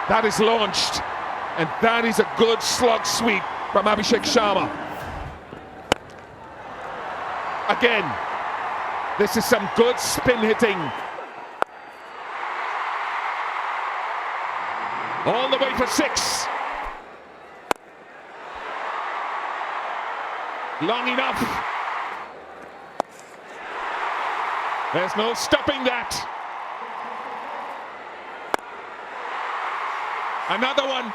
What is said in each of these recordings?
That is launched, and that is a good slug sweep from Abhishek Sharma. Again, this is some good spin hitting. All the way for 6. Long enough. There's no stopping that. Another one.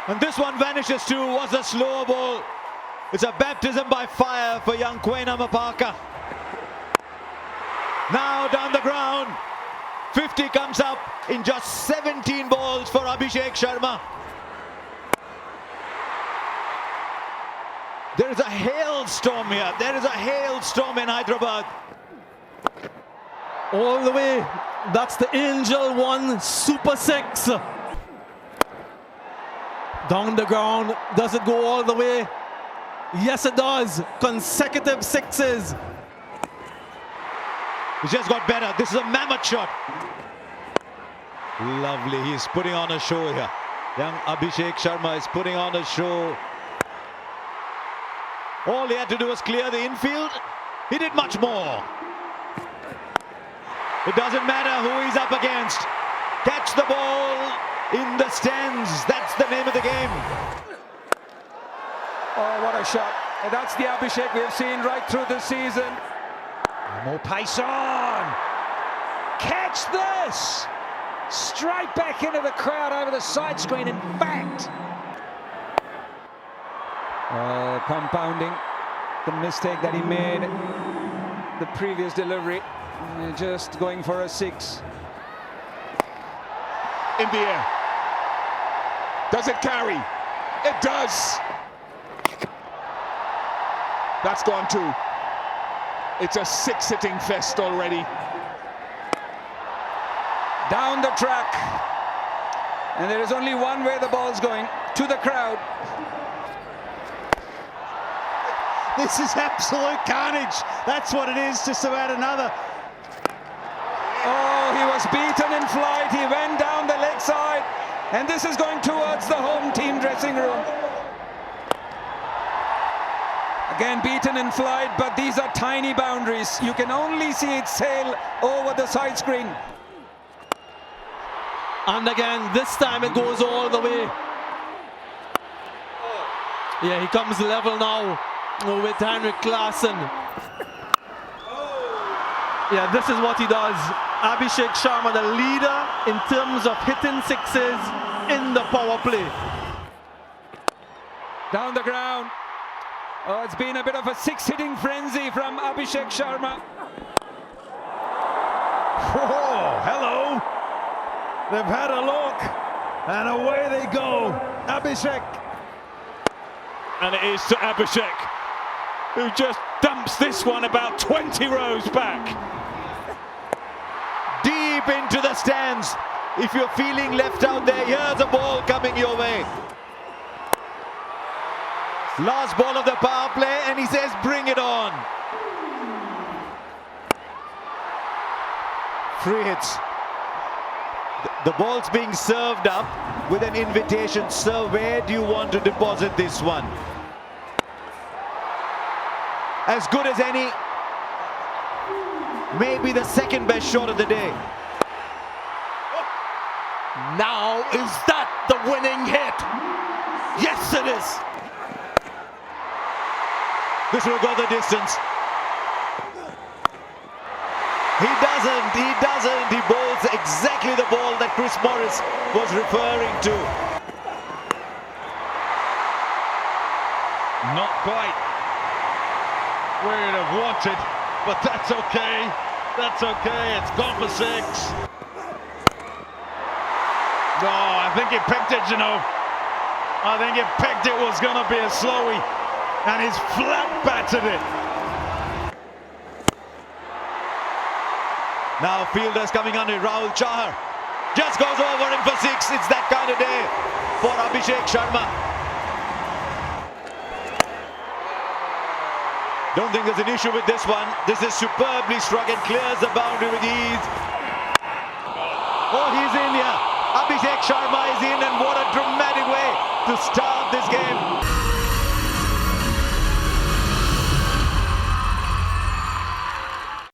And this one vanishes too. Was a slow ball. It's a baptism by fire for young Quain Amapaka. Now down the ground. 50 comes up in just 17 balls for Abhishek Sharma. There is a hailstorm here. There is a hailstorm in Hyderabad. All the way. That's the Angel 1 Super 6. Down the ground. Does it go all the way? Yes, it does. Consecutive 6s. It just got better. This is a mammoth shot. Lovely. He's putting on a show here. Young Abhishek Sharma is putting on a show. All he had to do was clear the infield. He did much more. It doesn't matter who he's up against. Catch the ball in the stands. That's the name of the game. Oh, what a shot. And that's the Abhishek we've seen right through the season. More pace on. Catch this. Straight back into the crowd over the side screen. In fact, compounding the mistake that he made the previous delivery. Just going for a 6. In the air. Does it carry? It does. That's gone too. It's a 6 hitting fest already. Down the track. And there is only one way the ball's going, to the crowd. This is absolute carnage. That's what it is, just about another. Oh, he was beaten in flight. He went down the leg side. And this is going towards the home team dressing room. Again, beaten in flight, but these are tiny boundaries. You can only see it sail over the side screen. And again, this time it goes all the way. Yeah, he comes level now with Henrik Klassen. Yeah, this is what he does. Abhishek Sharma, the leader in terms of hitting 6s in the power play. Down the ground. Oh, it's been a bit of a 6-hitting frenzy from Abhishek Sharma. Oh, hello. They've had a look, and away they go. Abhishek. And it is to Abhishek, who just dumps this one about 20 rows back. Deep into the stands. If you're feeling left out there, here's a ball coming your way. Last ball of the power play, and he says, bring it on. Free hits. The ball's being served up with an invitation. Sir, where do you want to deposit this one? As good as any. Maybe the second best shot of the day. Now, is that the winning hit? Yes, it is. This will go the distance. He doesn't. He bowls exactly the ball that Chris Morris was referring to. Not quite where you'd have wanted, but that's okay. That's okay. It's gone for 6. No, I think he picked it, you know. I think he picked it was going to be a slowie, and he's flat batted it. Now fielders coming on it. Rahul Chahar just goes over him for 6. It's that kind of day for Abhishek Sharma. Don't think there's an issue with this one. This is superbly struck and clears the boundary with ease. Oh, he's in here. Abhishek Sharma is in, and what a dramatic way to start this game.